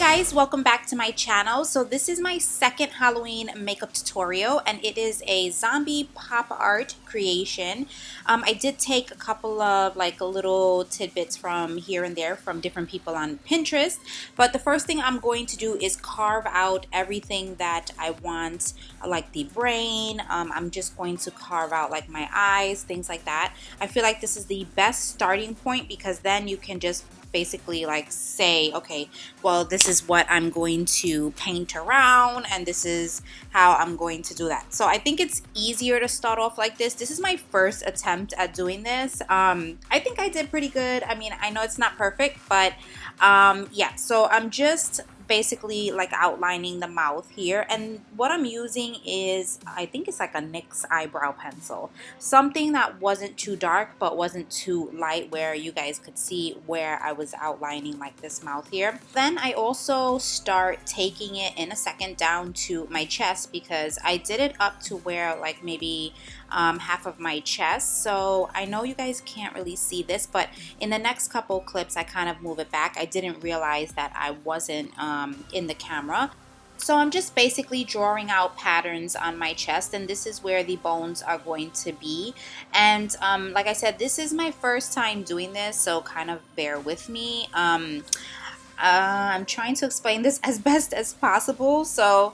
guys, welcome back to my channel. So this is my second Halloween makeup tutorial and it is a zombie pop art creation. I did take a couple of like little tidbits from here and there from different people on Pinterest, but the first thing I'm going to do is carve out everything that I want, like the brain. I'm just going to carve out like my eyes, things like that. I feel like this is the best starting point because then you can just basically like say, okay, well, this is what I'm going to paint around and this is how I'm going to do that. So I think it's easier to start off like this. This is my first attempt at doing this. I think I did pretty good. I mean, I know it's not perfect, but yeah, so I'm just basically like outlining the mouth here, and what I'm using is, I think it's like a NYX eyebrow pencil, something that wasn't too dark but wasn't too light where you guys could see where I was outlining like this mouth here. Then I also start taking it in a second down to my chest because I did it up to where like maybe half of my chest. So I know you guys can't really see this, but in the next couple clips I kind of move it back. I didn't realize that I wasn't in the camera. So I'm just basically drawing out patterns on my chest, and this is where the bones are going to be. And like I said, this is my first time doing this, so kind of bear with me. I'm trying to explain this as best as possible. So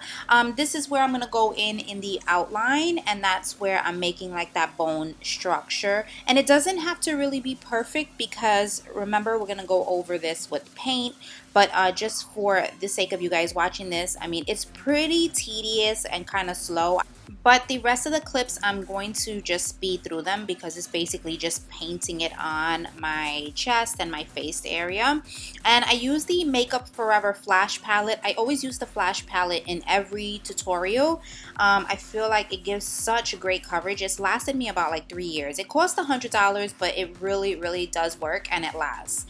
this is where I'm going to go in the outline, and that's where I'm making like that bone structure. And it doesn't have to really be perfect because remember, we're going to go over this with paint. But just for the sake of you guys watching this, I mean, it's pretty tedious and kind of slow. But the rest of the clips, I'm going to just speed through them because it's basically just painting it on my chest and my face area. And I use the MakeupForever Flash palette. I always use the Flash palette in every tutorial. I feel like it gives such great coverage. It's lasted me about like 3 years. It cost $100, but it really does work and it lasts.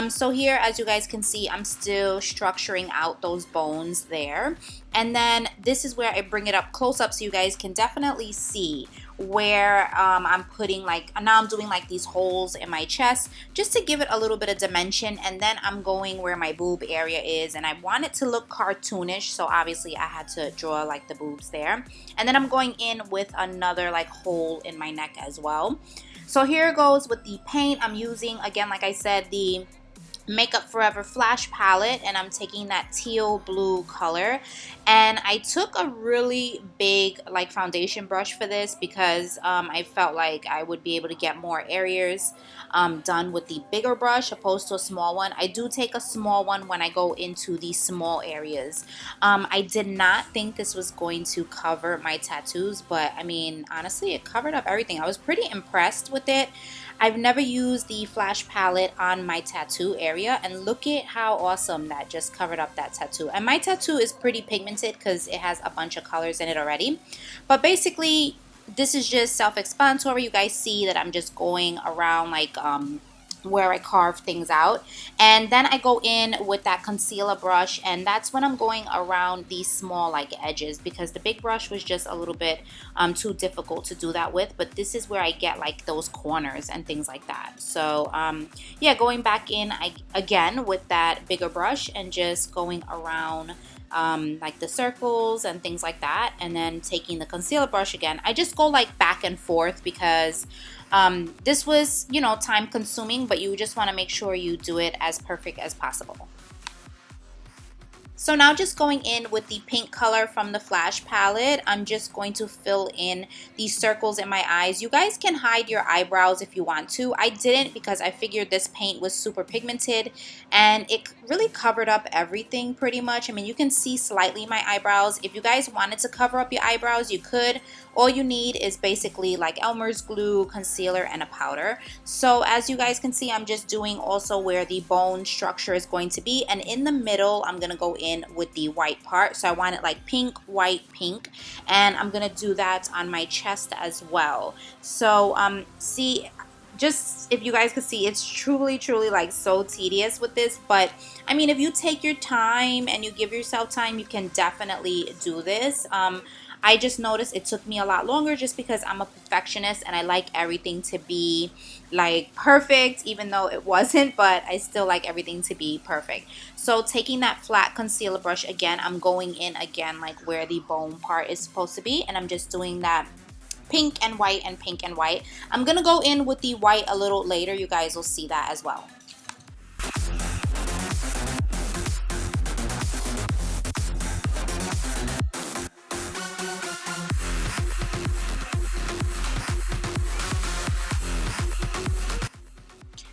So here, as you guys can see, I'm still structuring out those bones there. And then this is where I bring it up close up so you guys can definitely see where I'm putting like, now I'm doing like these holes in my chest just to give it a little bit of dimension. And then I'm going where my boob area is, and I want it to look cartoonish, so obviously I had to draw like the boobs there. And then I'm going in with another like hole in my neck as well. So here it goes with the paint. I'm using, again, like I said, the MakeupForever Flash palette, and I'm taking that teal blue color, and I took a really big like foundation brush for this because I felt like I would be able to get more areas done with the bigger brush opposed to a small one. I do take a small one when I go into the small areas. I did not think this was going to cover my tattoos, but I mean, honestly, it covered up everything. I was pretty impressed with it. I've never used the Flash palette on my tattoo area, and look at how awesome that just covered up that tattoo. And my tattoo is pretty pigmented because it has a bunch of colors in it already. But basically, this is just self-explanatory. You guys see that I'm just going around like where I carve things out, and then I go in with that concealer brush, and that's when I'm going around these small like edges because the big brush was just a little bit too difficult to do that with. But this is where I get like those corners and things like that. So yeah, going back in again with that bigger brush and just going around like the circles and things like that, and then taking the concealer brush again. I just go like back and forth because this was, you know, time consuming, but you just want to make sure you do it as perfect as possible. So now just going in with the pink color from the Flash palette, I'm just going to fill in these circles in my eyes. You guys can hide your eyebrows if you want to. I didn't because I figured this paint was super pigmented and it really covered up everything pretty much. I mean, you can see slightly my eyebrows. If you guys wanted to cover up your eyebrows, you could. All you need is basically like Elmer's glue, concealer, and a powder. So as you guys can see, I'm just doing also where the bone structure is going to be, and in the middle I'm gonna go in with the white part. So I want it like pink, white, pink, and I'm gonna do that on my chest as well. So see, just if you guys could see, it's truly like so tedious with this, but I mean, if you take your time and you give yourself time, you can definitely do this. I just noticed it took me a lot longer just because I'm a perfectionist and I like everything to be like perfect, even though it wasn't, but I still like everything to be perfect. So taking that flat concealer brush again, I'm going in again like where the bone part is supposed to be, and I'm just doing that pink and white and pink and white. I'm gonna go in with the white a little later. You guys will see that as well.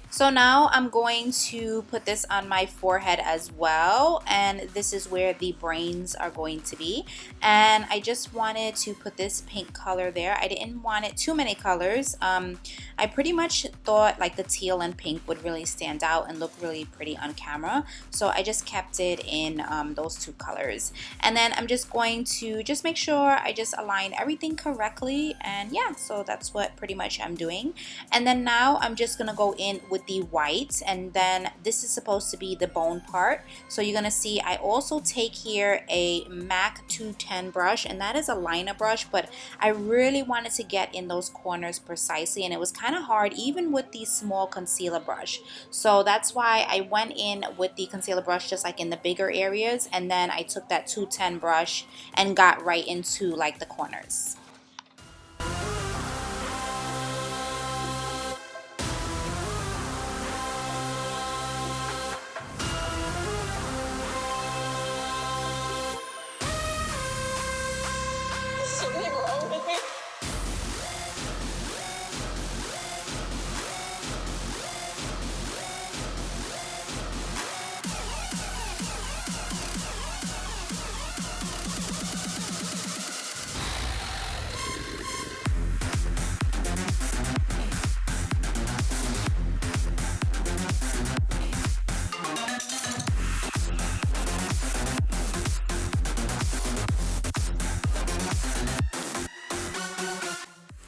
So now I'm going to put this on my forehead as well, and this is where the brains are going to be. And I just wanted to put this pink color there. I didn't want it too many colors. I pretty much thought like the teal and pink would really stand out and look really pretty on camera, so I just kept it in those two colors. And then I'm just going to just make sure I just align everything correctly, and yeah, so that's what pretty much I'm doing. And then now I'm just gonna go in with the white, and then this is supposed to be the bone part. So you're gonna see I also take here a MAC 210 brush, and that is a liner brush, but I really wanted to get in those corners precisely, and it was kind of hard even with the small concealer brush. So that's why I went in with the concealer brush just like in the bigger areas, and then I took that 210 brush and got right into like the corners.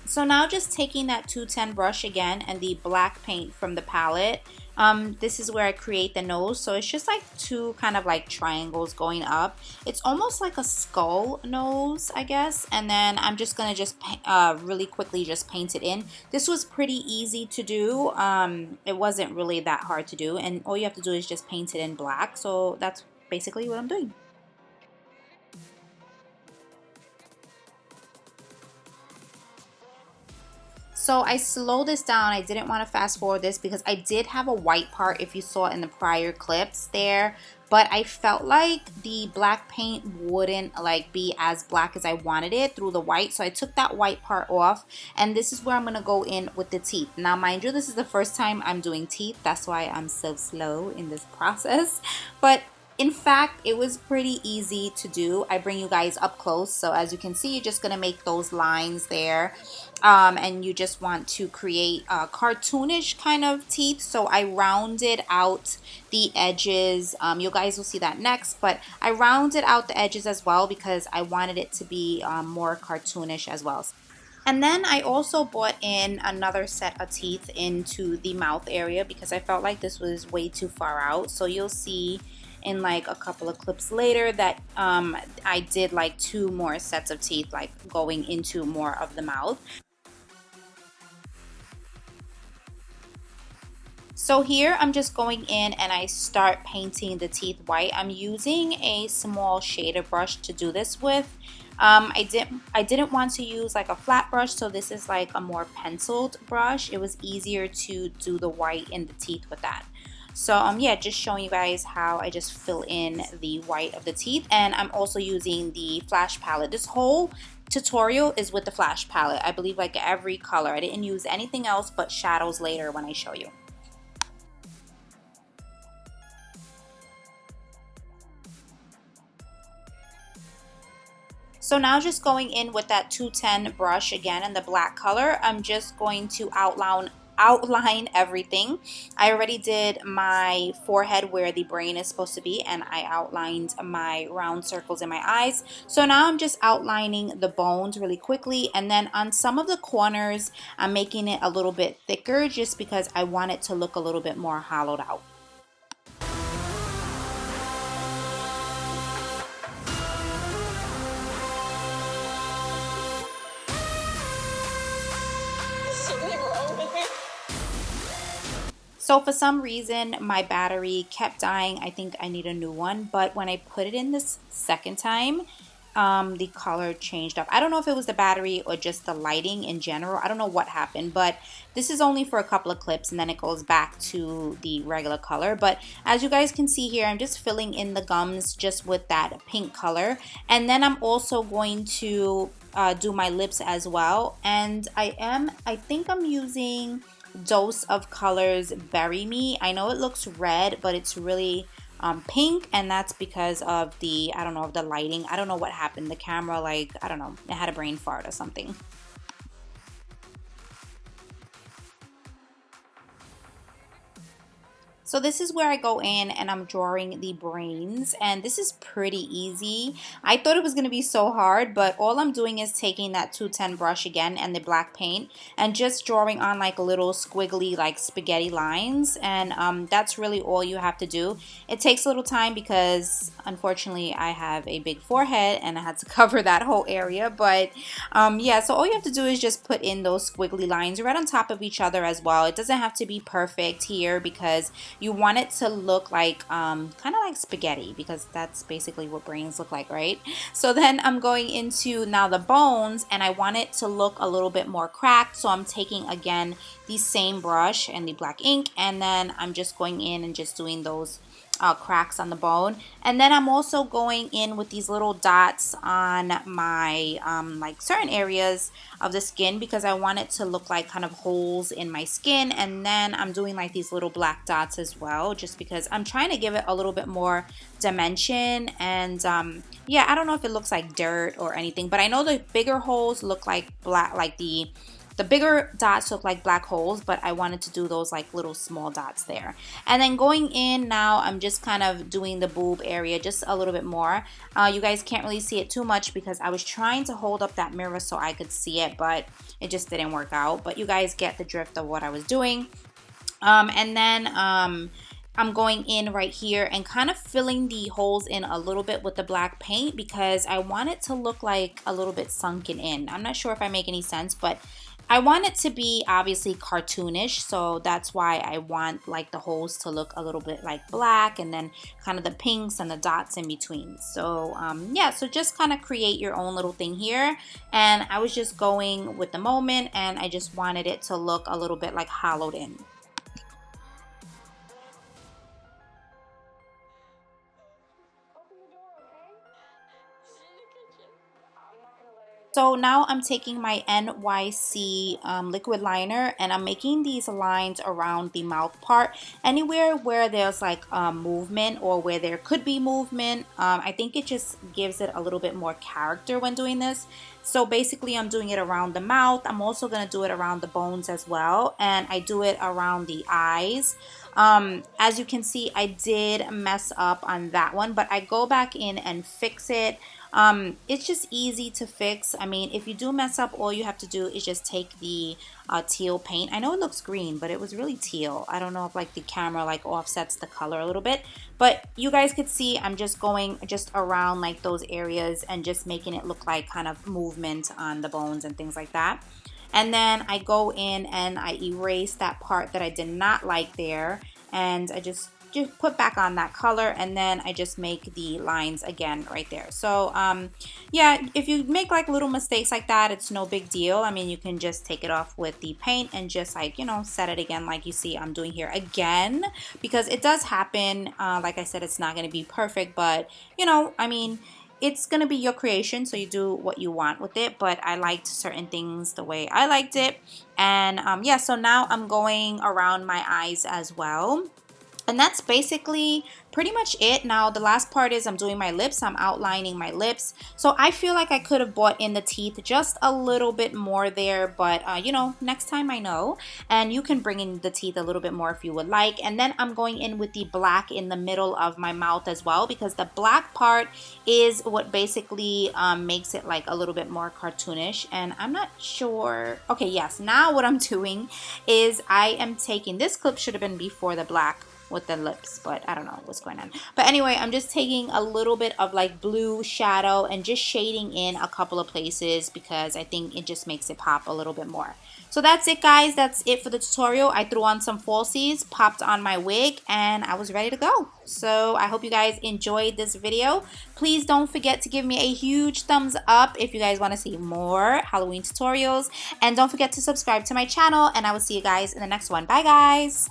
So now just taking that 210 brush again and the black paint from the palette, this is where I create the nose. So it's just like two kind of like triangles going up. It's almost like a skull nose, I guess. And then I'm just gonna just really quickly just paint it in. This was pretty easy to do. It wasn't really that hard to do, and all you have to do is just paint it in black. So that's basically what I'm doing. So I slowed this down. I didn't want to fast forward this because I did have a white part if you saw in the prior clips there, but I felt like the black paint wouldn't like be as black as I wanted it through the white, so I took that white part off, and this is where I'm gonna go in with the teeth. Now mind you, this is the first time I'm doing teeth, that's why I'm so slow in this process, but in fact, it was pretty easy to do. I bring you guys up close, so as you can see, you're just gonna make those lines there, and you just want to create cartoonish kind of teeth. So I rounded out the edges. You guys will see that next, but I rounded out the edges as well because I wanted it to be more cartoonish as well. And then I also brought in another set of teeth into the mouth area because I felt like this was way too far out. So you'll see in like a couple of clips later that I did like two more sets of teeth like going into more of the mouth. So here I'm just going in and I start painting the teeth white. I'm using a small shader brush to do this with. I didn't want to use like a flat brush, so this is like a more penciled brush. It was easier to do the white in the teeth with that. So yeah, just showing you guys how I just fill in the white of the teeth, and I'm also using the flash palette. This whole tutorial is with the flash palette. I believe like every color. I didn't use anything else but shadows later when I show you. So now just going in with that 210 brush again in the black color, I'm just going to outline everything. I already did my forehead where the brain is supposed to be, and I outlined my round circles in my eyes. So now I'm just outlining the bones really quickly, and then on some of the corners I'm making it a little bit thicker just because I want it to look a little bit more hollowed out. So for some reason, my battery kept dying. I think I need a new one. But when I put it in this second time, the color changed up. I don't know if it was the battery or just the lighting in general. I don't know what happened, but this is only for a couple of clips and then it goes back to the regular color. But as you guys can see here, I'm just filling in the gums just with that pink color. And then I'm also going to do my lips as well. And I think I'm using Dose of Colors Bury Me. I know it looks red, but it's really pink, and that's because of the, I don't know, of the lighting. I don't know what happened. The camera, like, I don't know, it had a brain fart or something. So this is where I go in and I'm drawing the brains, and this is pretty easy. I thought it was going to be so hard, but all I'm doing is taking that 210 brush again and the black paint and just drawing on like little squiggly like spaghetti lines, and that's really all you have to do. It takes a little time because unfortunately I have a big forehead and I had to cover that whole area, but yeah, so all you have to do is just put in those squiggly lines right on top of each other as well. It doesn't have to be perfect here because you want it to look like kind of like spaghetti, because that's basically what brains look like, right? So then I'm going into now the bones, and I want it to look a little bit more cracked, so I'm taking again the same brush and the black ink, and then I'm just going in and just doing those cracks on the bone. And then I'm also going in with these little dots on my like certain areas of the skin, because I want it to look like kind of holes in my skin. And then I'm doing like these little black dots as well, just because I'm trying to give it a little bit more dimension. And yeah, I don't know if it looks like dirt or anything, but I know the bigger holes look like black, like the bigger dots look like black holes, but I wanted to do those like little small dots there. And then going in now, I'm just kind of doing the boob area just a little bit more. You guys can't really see it too much because I was trying to hold up that mirror so I could see it, but it just didn't work out. But you guys get the drift of what I was doing. And then I'm going in right here and kind of filling the holes in a little bit with the black paint because I want it to look like a little bit sunken in. I'm not sure if I make any sense, but I want it to be obviously cartoonish, so that's why I want like the holes to look a little bit like black, and then kind of the pinks and the dots in between. So yeah, so just kind of create your own little thing here, and I was just going with the moment, and I just wanted it to look a little bit like hollowed in. So now I'm taking my NYC liquid liner, and I'm making these lines around the mouth part. Anywhere where there's like movement or where there could be movement, I think it just gives it a little bit more character when doing this. So basically I'm doing it around the mouth. I'm also going to do it around the bones as well, and I do it around the eyes. As you can see, I did mess up on that one, but I go back in and fix it. It's just easy to fix. I mean, if you do mess up, all you have to do is just take the teal paint. I know it looks green, but it was really teal. I don't know if like the camera like offsets the color a little bit, but you guys could see I'm just going just around like those areas and just making it look like kind of movement on the bones and things like that. And then I go in and I erase that part that I did not like there, and I just put back on that color, and then I just make the lines again right there. So yeah, if you make like little mistakes like that, it's no big deal. I mean, you can just take it off with the paint and just like, you know, set it again like you see I'm doing here again, because it does happen. Like I said, it's not going to be perfect, but you know, I mean, it's going to be your creation, so you do what you want with it, but I liked certain things the way I liked it. And yeah, so now I'm going around my eyes as well. And that's basically pretty much it. Now the last part is I'm doing my lips. I'm outlining my lips. So I feel like I could have brought in the teeth just a little bit more there, but you know, next time I know. And you can bring in the teeth a little bit more if you would like. And then I'm going in with the black in the middle of my mouth as well, because the black part is what basically makes it like a little bit more cartoonish. And I'm not sure. Okay, yes. Now what I'm doing is I am taking, this clip should have been before the black with the lips, but I don't know what's going on. But anyway, I'm just taking a little bit of like blue shadow and just shading in a couple of places because I think it just makes it pop a little bit more. So that's it, guys. That's it for the tutorial. I threw on some falsies, popped on my wig, and I was ready to go. So I hope you guys enjoyed this video. Please don't forget to give me a huge thumbs up if you guys want to see more Halloween tutorials. And don't forget to subscribe to my channel, and I will see you guys in the next one. Bye, guys.